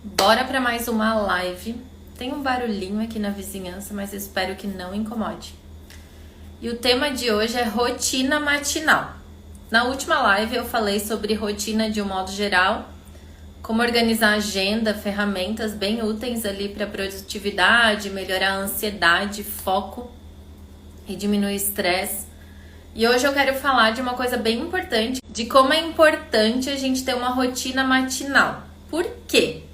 Bora para mais uma live. Tem um barulhinho aqui na vizinhança, mas espero que não incomode. E o tema de hoje é rotina matinal. Na última live eu falei sobre rotina de um modo geral, como organizar a agenda, ferramentas bem úteis ali para produtividade, melhorar a ansiedade, foco e diminuir o estresse. E hoje eu quero falar de uma coisa bem importante, de como é importante a gente ter uma rotina matinal. Por quê?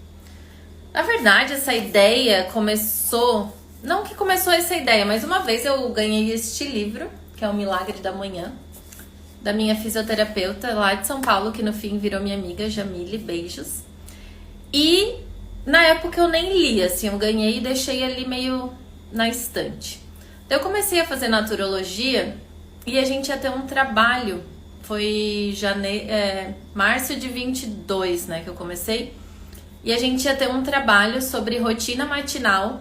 Na verdade, essa ideia começou... Não que começou essa ideia, mas uma vez eu ganhei este livro, que é O Milagre da Manhã, da minha fisioterapeuta lá de São Paulo, que no fim virou minha amiga, Jamile, beijos. E na época eu nem li, assim, eu ganhei e deixei ali meio na estante. Então eu comecei a fazer naturologia e a gente ia ter um trabalho, foi março de 22, né, que eu comecei. E a gente ia ter um trabalho sobre rotina matinal.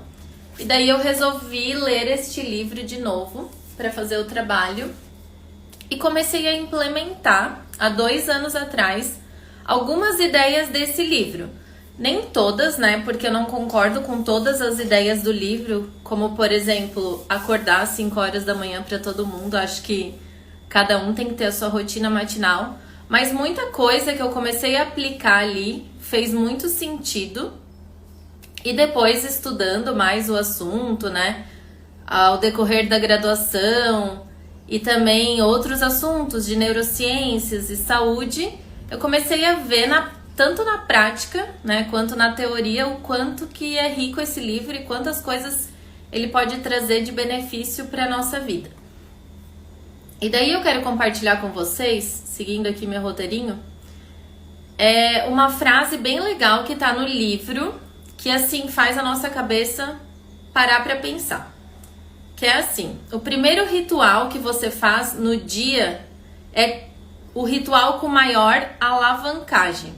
E daí eu resolvi ler este livro de novo para fazer o trabalho. E comecei a implementar, há 2 anos atrás, algumas ideias desse livro. Nem todas, né? Porque eu não concordo com todas as ideias do livro. Como, por exemplo, acordar às 5 horas da manhã para todo mundo. Acho que cada um tem que ter a sua rotina matinal. Mas muita coisa que eu comecei a aplicar ali fez muito sentido. E depois, estudando mais o assunto, né, ao decorrer da graduação e também outros assuntos de neurociências e saúde, eu comecei a ver, tanto na prática, né, quanto na teoria, o quanto que é rico esse livro e quantas coisas ele pode trazer de benefício para a nossa vida. E daí eu quero compartilhar com vocês, seguindo aqui meu roteirinho, uma frase bem legal que está no livro, que assim faz a nossa cabeça parar para pensar. Que é assim: o primeiro ritual que você faz no dia é o ritual com maior alavancagem.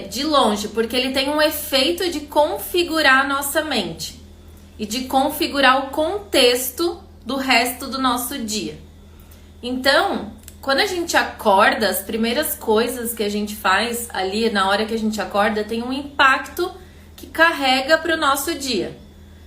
De longe, porque ele tem um efeito de configurar a nossa mente e de configurar o contexto do resto do nosso dia. Então, quando a gente acorda, as primeiras coisas que a gente faz ali na hora que a gente acorda tem um impacto que carrega para o nosso dia.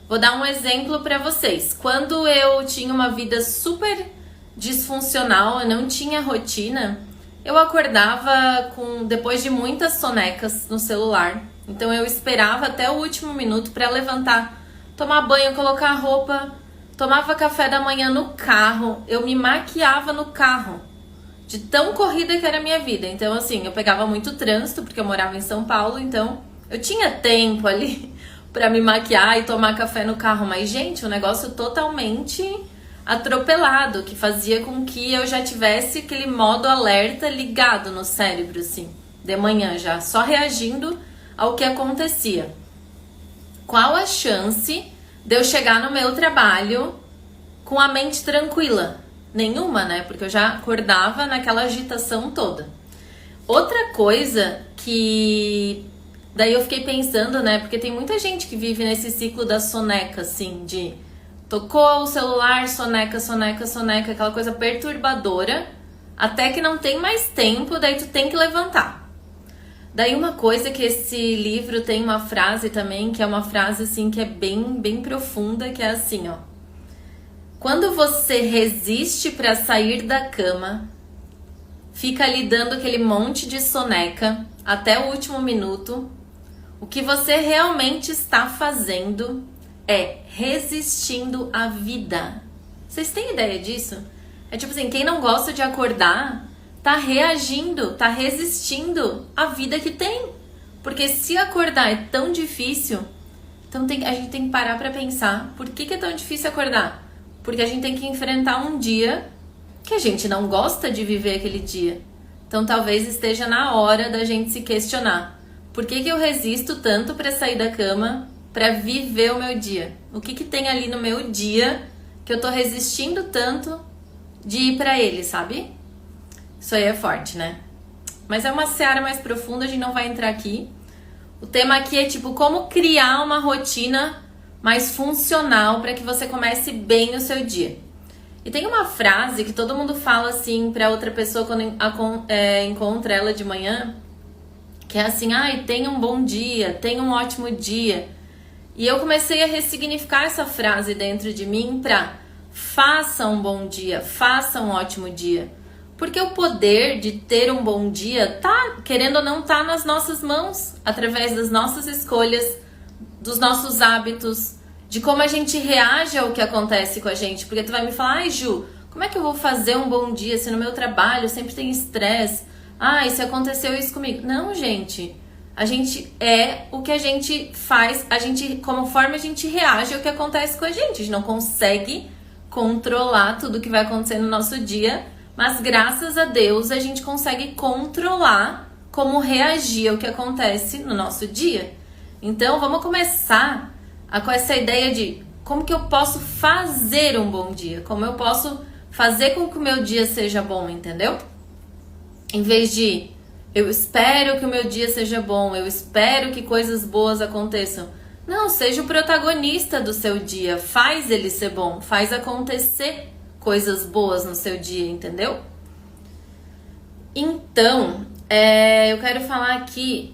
Vou dar um exemplo para vocês. Quando eu tinha uma vida super disfuncional, eu não tinha rotina, eu acordava depois de muitas sonecas no celular. Então eu esperava até o último minuto para levantar, tomar banho, colocar roupa, tomava café da manhã no carro, eu me maquiava no carro. De tão corrida que era a minha vida. Então, assim, eu pegava muito trânsito, porque eu morava em São Paulo, então eu tinha tempo ali pra me maquiar e tomar café no carro. Mas, gente, um negócio totalmente atropelado, que fazia com que eu já tivesse aquele modo alerta ligado no cérebro, assim, de manhã já, só reagindo ao que acontecia. Qual a chance de eu chegar no meu trabalho com a mente tranquila? Nenhuma, né? Porque eu já acordava naquela agitação toda. Outra coisa que... Daí eu fiquei pensando, né? Porque tem muita gente que vive nesse ciclo da soneca, assim, de... Tocou o celular, soneca, soneca, soneca, aquela coisa perturbadora, até que não tem mais tempo, daí tu tem que levantar. Daí uma coisa que esse livro tem uma frase também, que é uma frase, assim, que é bem, bem profunda, que é assim, ó. Quando você resiste para sair da cama, fica ali dando aquele monte de soneca até o último minuto, o que você realmente está fazendo é resistindo à vida. Vocês têm ideia disso? É tipo assim, quem não gosta de acordar tá reagindo, tá resistindo à vida que tem. Porque se acordar é tão difícil, então a gente tem que parar para pensar, por que é tão difícil acordar? Porque a gente tem que enfrentar um dia que a gente não gosta de viver aquele dia. Então talvez esteja na hora da gente se questionar. Por que eu resisto tanto para sair da cama, para viver o meu dia? O que tem ali no meu dia que eu tô resistindo tanto de ir para ele, sabe? Isso aí é forte, né? Mas é uma seara mais profunda, a gente não vai entrar aqui. O tema aqui é tipo como criar uma rotina mais funcional para que você comece bem o seu dia. E tem uma frase que todo mundo fala assim para outra pessoa quando encontra ela de manhã, que é assim, ai, tenha um bom dia, tenha um ótimo dia. E eu comecei a ressignificar essa frase dentro de mim para faça um bom dia, faça um ótimo dia. Porque o poder de ter um bom dia tá, querendo ou não, tá nas nossas mãos, através das nossas escolhas, dos nossos hábitos, de como a gente reage ao que acontece com a gente. Porque tu vai me falar, ai Ju, como é que eu vou fazer um bom dia se no meu trabalho sempre tem estresse? Ai, se aconteceu isso comigo. Não, gente. A gente é o que a gente faz, conforme a gente reage ao que acontece com a gente. A gente não consegue controlar tudo que vai acontecer no nosso dia, mas graças a Deus a gente consegue controlar como reagir ao que acontece no nosso dia. Então vamos começar com essa ideia de como que eu posso fazer um bom dia, como eu posso fazer com que o meu dia seja bom, entendeu? Em vez de eu espero que o meu dia seja bom, eu espero que coisas boas aconteçam. Não, seja o protagonista do seu dia, faz ele ser bom, faz acontecer coisas boas no seu dia, entendeu? Então, eu quero falar aqui,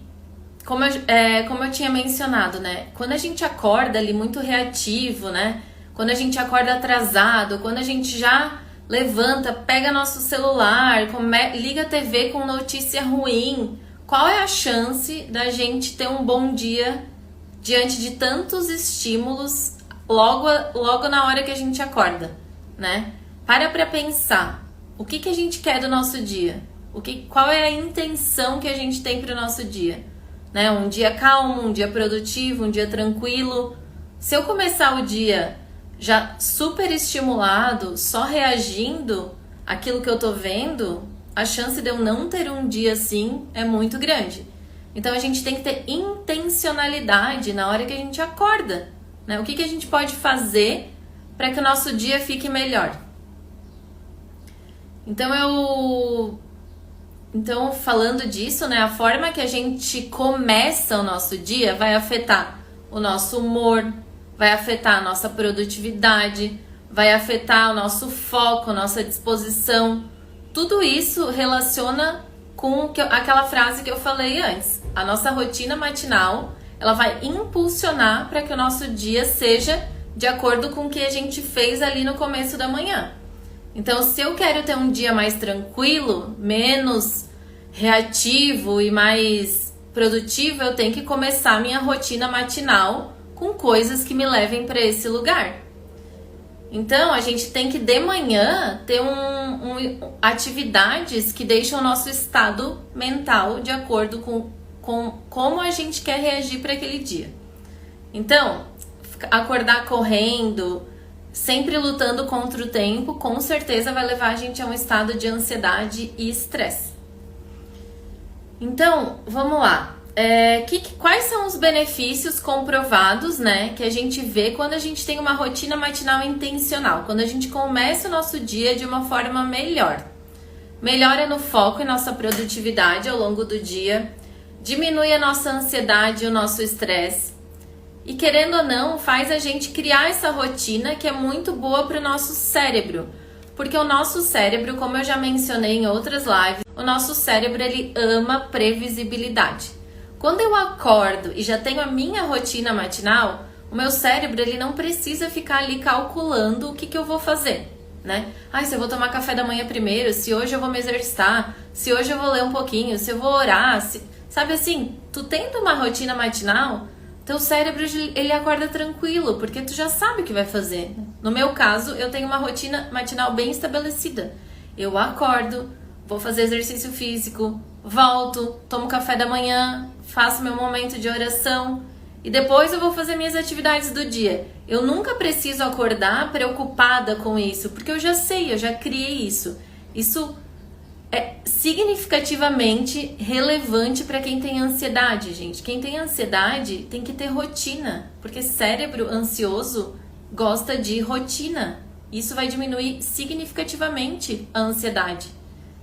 como eu tinha mencionado, né? Quando a gente acorda ali muito reativo, né? Quando a gente acorda atrasado, quando a gente já levanta, pega nosso celular, liga a TV com notícia ruim, qual é a chance da gente ter um bom dia diante de tantos estímulos logo na hora que a gente acorda, né? Para pensar, o que a gente quer do nosso dia? Qual é a intenção que a gente tem para o nosso dia? Né? Um dia calmo, um dia produtivo, um dia tranquilo. Se eu começar o dia já super estimulado, só reagindo àquilo que eu tô vendo, a chance de eu não ter um dia assim é muito grande. Então a gente tem que ter intencionalidade na hora que a gente acorda, né? O que a gente pode fazer para que o nosso dia fique melhor? Então, falando disso, né, a forma que a gente começa o nosso dia vai afetar o nosso humor, vai afetar a nossa produtividade, vai afetar o nosso foco, nossa disposição. Tudo isso relaciona com aquela frase que eu falei antes. A nossa rotina matinal, ela vai impulsionar para que o nosso dia seja de acordo com o que a gente fez ali no começo da manhã. Então, se eu quero ter um dia mais tranquilo, menos reativo e mais produtivo, eu tenho que começar a minha rotina matinal com coisas que me levem para esse lugar. Então, a gente tem que de manhã ter atividades que deixam o nosso estado mental de acordo com como a gente quer reagir para aquele dia. Então, acordar correndo, sempre lutando contra o tempo, com certeza vai levar a gente a um estado de ansiedade e estresse. Então, vamos lá. Quais são os benefícios comprovados, né, que a gente vê quando a gente tem uma rotina matinal intencional, quando a gente começa o nosso dia de uma forma melhor? Melhora no foco e nossa produtividade ao longo do dia, diminui a nossa ansiedade e o nosso estresse, e querendo ou não, faz a gente criar essa rotina que é muito boa para o nosso cérebro. Porque o nosso cérebro, como eu já mencionei em outras lives, o nosso cérebro ele ama previsibilidade. Quando eu acordo e já tenho a minha rotina matinal, o meu cérebro ele não precisa ficar ali calculando o que eu vou fazer, né? Se eu vou tomar café da manhã primeiro, se hoje eu vou me exercitar, se hoje eu vou ler um pouquinho, se eu vou orar, sabe assim, tu tendo uma rotina matinal, teu cérebro ele acorda tranquilo, porque tu já sabe o que vai fazer. No meu caso, eu tenho uma rotina matinal bem estabelecida. Eu acordo, vou fazer exercício físico, volto, tomo café da manhã, faço meu momento de oração e depois eu vou fazer minhas atividades do dia. Eu nunca preciso acordar preocupada com isso, porque eu já sei, eu já criei isso. Isso é significativamente relevante para quem tem ansiedade, gente. Quem tem ansiedade tem que ter rotina, porque cérebro ansioso gosta de rotina. Isso vai diminuir significativamente a ansiedade.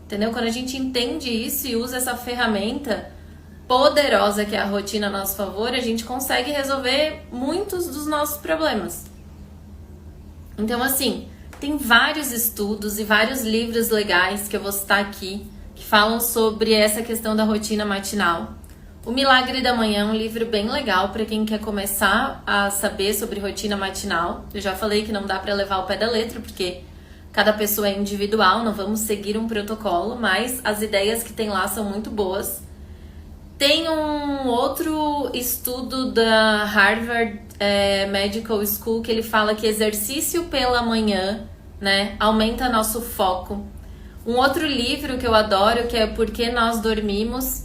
Entendeu? Quando a gente entende isso e usa essa ferramenta poderosa que é a rotina a nosso favor, a gente consegue resolver muitos dos nossos problemas. Então, assim, tem vários estudos e vários livros legais que eu vou citar aqui, que falam sobre essa questão da rotina matinal. O Milagre da Manhã é um livro bem legal para quem quer começar a saber sobre rotina matinal. Eu já falei que não dá para levar ao pé da letra, porque cada pessoa é individual, não vamos seguir um protocolo, mas as ideias que tem lá são muito boas. Tem um outro estudo da Harvard Medical School que ele fala que exercício pela manhã, né, aumenta nosso foco. Um outro livro que eu adoro, que é Por que Nós Dormimos,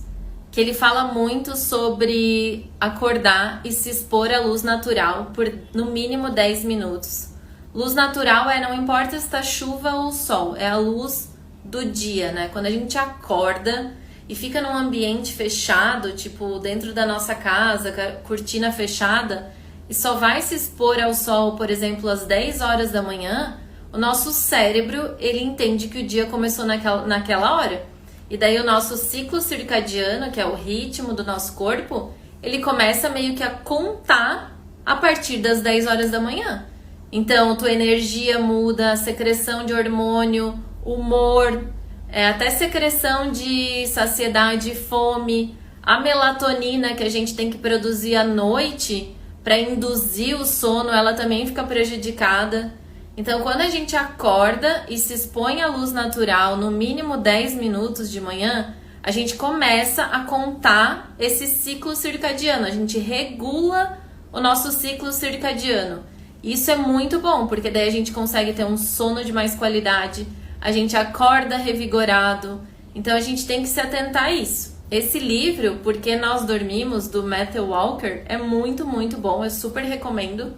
que ele fala muito sobre acordar e se expor à luz natural por no mínimo 10 minutos. Luz natural não importa se está chuva ou sol, é a luz do dia, né? Quando a gente acorda e fica num ambiente fechado, tipo dentro da nossa casa, com a cortina fechada, e só vai se expor ao sol, por exemplo, às 10 horas da manhã, o nosso cérebro, ele entende que o dia começou naquela hora. E daí o nosso ciclo circadiano, que é o ritmo do nosso corpo, ele começa meio que a contar a partir das 10 horas da manhã. Então, tua energia muda, a secreção de hormônio, humor, até secreção de saciedade e fome, a melatonina que a gente tem que produzir à noite para induzir o sono, ela também fica prejudicada. Então, quando a gente acorda e se expõe à luz natural, no mínimo 10 minutos de manhã, a gente começa a contar esse ciclo circadiano, a gente regula o nosso ciclo circadiano. Isso é muito bom, porque daí a gente consegue ter um sono de mais qualidade, a gente acorda revigorado, então a gente tem que se atentar a isso. Esse livro, Por que Nós Dormimos, do Matthew Walker, é muito, muito bom, eu super recomendo.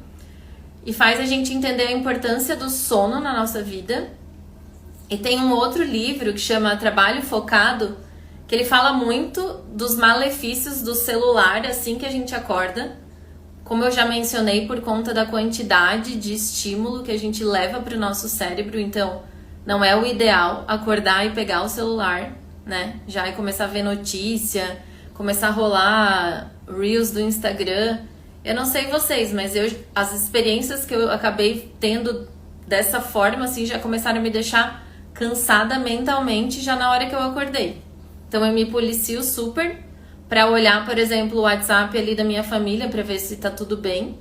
E faz a gente entender a importância do sono na nossa vida. E tem um outro livro que chama Trabalho Focado, que ele fala muito dos malefícios do celular assim que a gente acorda. Como eu já mencionei, por conta da quantidade de estímulo que a gente leva para o nosso cérebro. Então, não é o ideal acordar e pegar o celular, né? Já é começar a ver notícia, começar a rolar Reels do Instagram. Eu não sei vocês, mas as experiências que eu acabei tendo dessa forma, assim, já começaram a me deixar cansada mentalmente já na hora que eu acordei. Então eu me policio super para olhar, por exemplo, o WhatsApp ali da minha família para ver se tá tudo bem.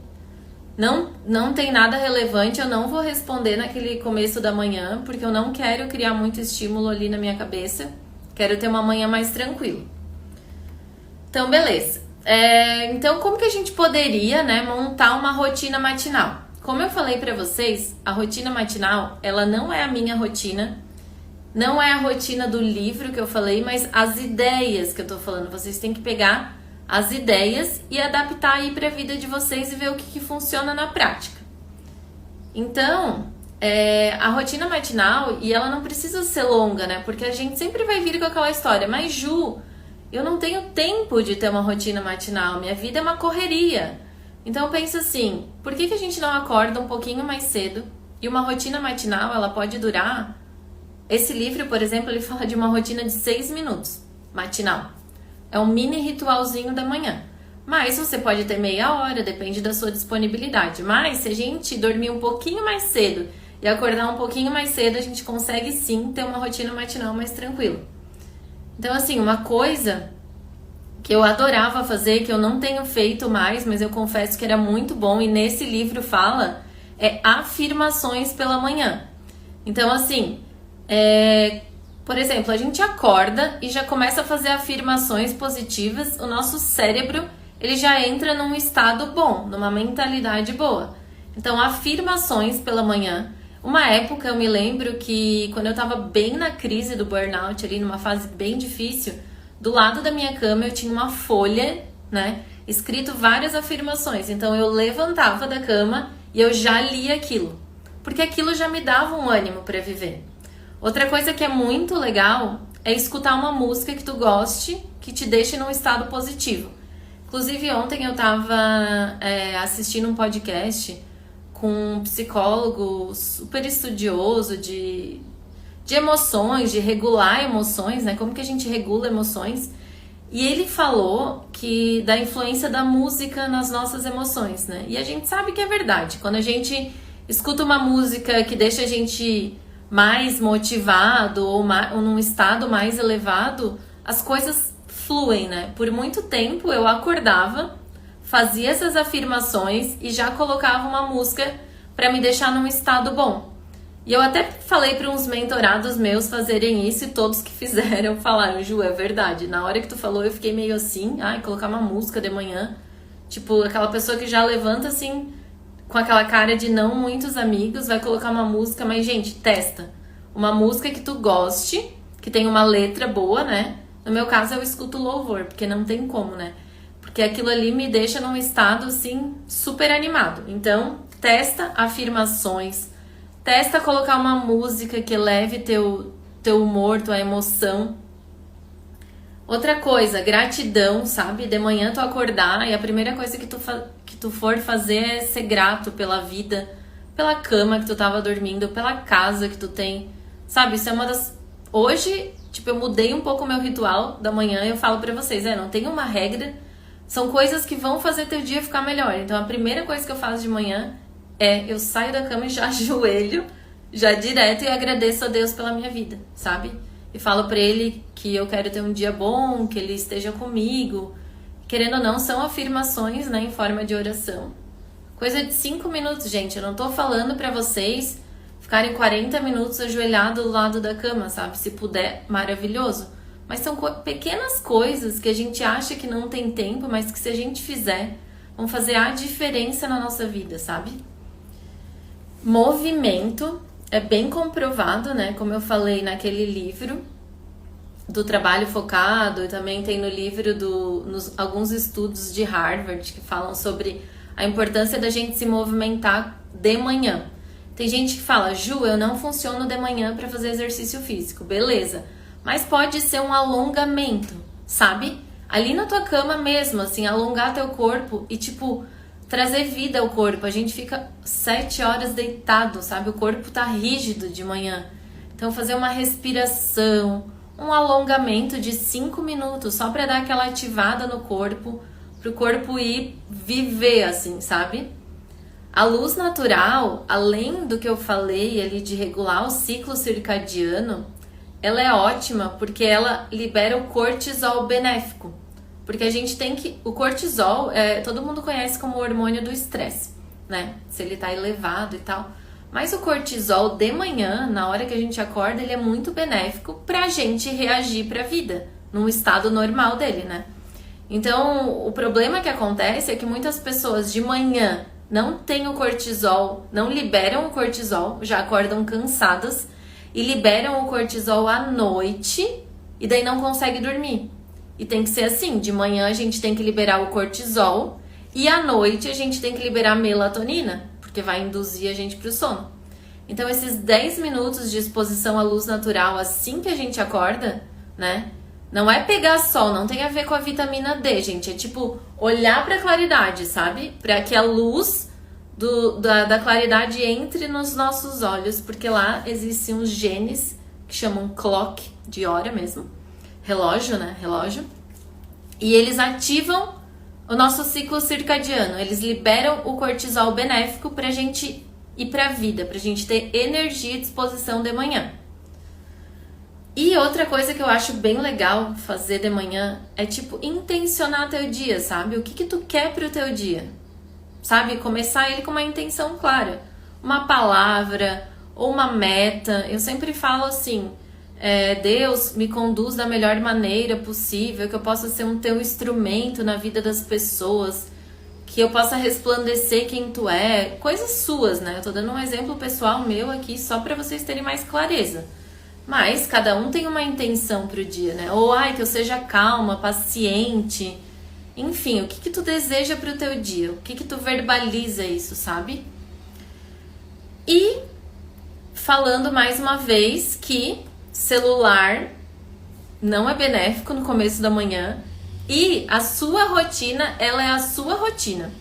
Não tem nada relevante, eu não vou responder naquele começo da manhã, porque eu não quero criar muito estímulo ali na minha cabeça. Quero ter uma manhã mais tranquila. Então, beleza. Então, como que a gente poderia, né, montar uma rotina matinal? Como eu falei pra vocês, a rotina matinal, ela não é a minha rotina, não é a rotina do livro que eu falei, mas as ideias que eu tô falando. Vocês têm que pegar as ideias e adaptar aí pra vida de vocês e ver o que funciona na prática. Então, a rotina matinal, e ela não precisa ser longa, né, porque a gente sempre vai vir com aquela história, mas Ju, eu não tenho tempo de ter uma rotina matinal, minha vida é uma correria. Então pensa assim, por que a gente não acorda um pouquinho mais cedo? E uma rotina matinal, ela pode durar... Esse livro, por exemplo, ele fala de uma rotina de 6 minutos, matinal. É um mini ritualzinho da manhã. Mas você pode ter meia hora, depende da sua disponibilidade. Mas se a gente dormir um pouquinho mais cedo e acordar um pouquinho mais cedo, a gente consegue sim ter uma rotina matinal mais tranquila. Então, assim, uma coisa que eu adorava fazer, que eu não tenho feito mais, mas eu confesso que era muito bom, e nesse livro fala, é afirmações pela manhã. Então, assim, por exemplo, a gente acorda e já começa a fazer afirmações positivas, o nosso cérebro, ele já entra num estado bom, numa mentalidade boa. Então, afirmações pela manhã. Uma época eu me lembro que quando eu tava bem na crise do burnout, ali numa fase bem difícil, do lado da minha cama eu tinha uma folha, né, escrito várias afirmações. Então eu levantava da cama e eu já lia aquilo, porque aquilo já me dava um ânimo para viver. Outra coisa que é muito legal é escutar uma música que tu goste, que te deixe num estado positivo. Inclusive ontem eu tava assistindo um podcast com um psicólogo super estudioso de emoções, de regular emoções, né? Como que a gente regula emoções. E ele falou que da influência da música nas nossas emoções, né? E a gente sabe que é verdade. Quando a gente escuta uma música que deixa a gente mais motivado ou num estado mais elevado, as coisas fluem, né? Por muito tempo eu acordava, fazia essas afirmações e já colocava uma música para me deixar num estado bom. E eu até falei para uns mentorados meus fazerem isso e todos que fizeram falaram: Ju, é verdade. Na hora que tu falou eu fiquei meio assim, colocar uma música de manhã. Tipo, aquela pessoa que já levanta assim, com aquela cara de não muitos amigos, vai colocar uma música, mas gente, testa. Uma música que tu goste, que tem uma letra boa, né? No meu caso eu escuto louvor, porque não tem como, né? Porque aquilo ali me deixa num estado assim, super animado. Então, testa afirmações. Testa colocar uma música que leve teu humor, tua emoção. Outra coisa, gratidão, sabe? De manhã tu acordar e a primeira coisa que tu for fazer é ser grato pela vida, pela cama que tu tava dormindo, pela casa que tu tem. Sabe? Isso é uma das... Hoje, tipo, eu mudei um pouco o meu ritual da manhã e eu falo pra vocês, não tem uma regra. São coisas que vão fazer teu dia ficar melhor. Então a primeira coisa que eu faço de manhã eu saio da cama e já ajoelho, já direto, e agradeço a Deus pela minha vida, sabe? E falo pra Ele que eu quero ter um dia bom, que Ele esteja comigo. Querendo ou não, são afirmações, né, em forma de oração. Coisa de 5 minutos, gente. Eu não tô falando pra vocês ficarem 40 minutos ajoelhado do lado da cama, sabe? Se puder, maravilhoso. Mas são pequenas coisas que a gente acha que não tem tempo, mas que se a gente fizer, vão fazer a diferença na nossa vida, sabe? Movimento é bem comprovado, né? Como eu falei naquele livro do trabalho focado, e também tem no livro alguns estudos de Harvard que falam sobre a importância da gente se movimentar de manhã. Tem gente que fala: Ju, eu não funciono de manhã para fazer exercício físico. Beleza, mas pode ser um alongamento, sabe? Ali na tua cama mesmo, assim, alongar teu corpo e, tipo, trazer vida ao corpo. A gente fica 7 horas deitado, sabe? O corpo tá rígido de manhã. Então, fazer uma respiração, um alongamento de 5 minutos, só pra dar aquela ativada no corpo, pro corpo ir viver, assim, sabe? A luz natural, além do que eu falei ali de regular o ciclo circadiano, ela é ótima porque ela libera o cortisol benéfico. Porque a gente tem que... O cortisol, todo mundo conhece como o hormônio do estresse, né? Se ele tá elevado e tal. Mas o cortisol de manhã, na hora que a gente acorda, ele é muito benéfico pra gente reagir pra vida, num estado normal dele, né? Então, o problema que acontece é que muitas pessoas de manhã não têm o cortisol, não liberam o cortisol, já acordam cansadas, e liberam o cortisol à noite e daí não consegue dormir. E tem que ser assim, de manhã a gente tem que liberar o cortisol e à noite a gente tem que liberar a melatonina, porque vai induzir a gente para o sono. Então esses 10 minutos de exposição à luz natural assim que a gente acorda, né? Não é pegar sol, não tem a ver com a vitamina D, gente. É tipo olhar para a claridade, sabe? Para que a luz da claridade entre nos nossos olhos, porque lá existem uns genes que chamam clock, de hora mesmo, relógio, né? Relógio. E eles ativam o nosso ciclo circadiano. Eles liberam o cortisol benéfico pra gente ir pra vida, pra gente ter energia e disposição de manhã. E outra coisa que eu acho bem legal fazer de manhã é tipo intencionar teu dia, sabe? O que tu quer pro teu dia? Sabe? Começar ele com uma intenção clara. Uma palavra ou uma meta. Eu sempre falo assim, Deus me conduz da melhor maneira possível, que eu possa ser um teu instrumento na vida das pessoas, que eu possa resplandecer quem tu é. Coisas suas, né? Eu tô dando um exemplo pessoal meu aqui só pra vocês terem mais clareza. Mas cada um tem uma intenção pro dia, né? Ou que eu seja calma, paciente. Enfim, o que tu deseja pro teu dia? O que tu verbaliza isso, sabe? E falando mais uma vez que celular não é benéfico no começo da manhã e a sua rotina, ela é a sua rotina.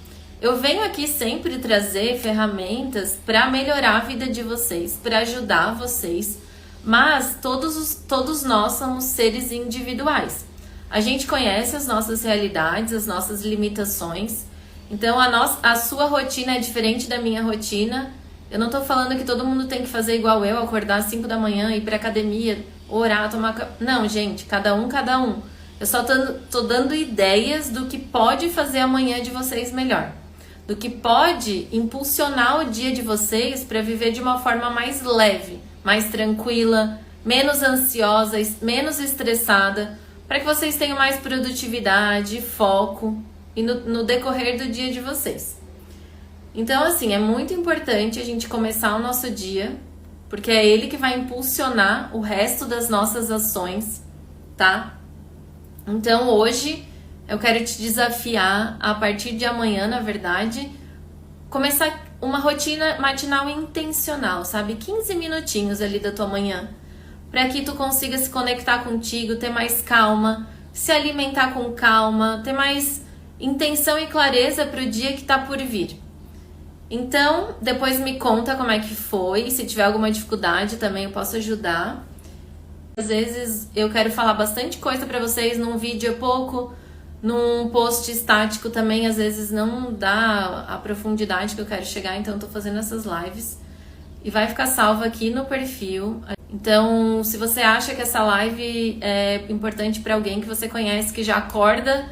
Eu venho aqui sempre trazer ferramentas para melhorar a vida de vocês, para ajudar vocês, mas todos nós somos seres individuais. A gente conhece as nossas realidades, as nossas limitações. Então a sua rotina é diferente da minha rotina. Eu não tô falando que todo mundo tem que fazer igual eu, acordar às 5 da manhã, ir pra academia, orar, tomar... Não, gente, cada um. Eu só tô dando ideias do que pode fazer amanhã de vocês melhor. Do que pode impulsionar o dia de vocês para viver de uma forma mais leve, mais tranquila, menos ansiosa, menos estressada, para que vocês tenham mais produtividade, foco e no decorrer do dia de vocês. Então, assim, é muito importante a gente começar o nosso dia, porque é ele que vai impulsionar o resto das nossas ações, tá? Então, hoje eu quero te desafiar, a partir de amanhã, na verdade, começar uma rotina matinal intencional, sabe? 15 minutinhos ali da tua manhã, para que tu consiga se conectar contigo, ter mais calma, se alimentar com calma, ter mais intenção e clareza para o dia que tá por vir. Então, depois me conta como é que foi, se tiver alguma dificuldade também eu posso ajudar. Às vezes eu quero falar bastante coisa para vocês, num vídeo é pouco, num post estático também às vezes não dá a profundidade que eu quero chegar, então eu tô fazendo essas lives e vai ficar salva aqui no perfil. Então, se você acha que essa live é importante para alguém que você conhece, que já acorda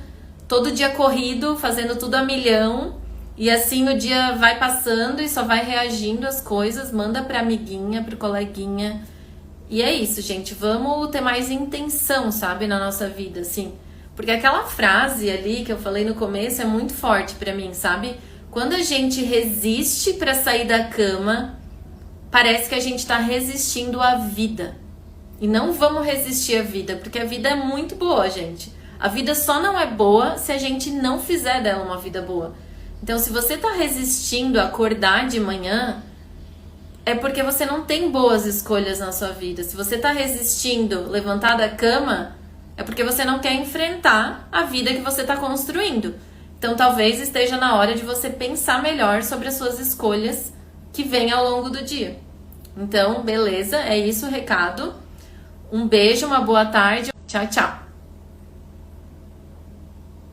todo dia corrido, fazendo tudo a milhão, e assim o dia vai passando e só vai reagindo às coisas, manda pra amiguinha, pro coleguinha. E é isso, gente, vamos ter mais intenção, sabe, na nossa vida, assim. Porque aquela frase ali que eu falei no começo é muito forte pra mim, sabe? Quando a gente resiste pra sair da cama, parece que a gente tá resistindo à vida. E não vamos resistir à vida, porque a vida é muito boa, gente. A vida só não é boa se a gente não fizer dela uma vida boa. Então, se você tá resistindo a acordar de manhã, é porque você não tem boas escolhas na sua vida. Se você tá resistindo levantar da cama, é porque você não quer enfrentar a vida que você tá construindo. Então, talvez esteja na hora de você pensar melhor sobre as suas escolhas que vêm ao longo do dia. Então, beleza? É isso o recado. Um beijo, uma boa tarde. Tchau, tchau.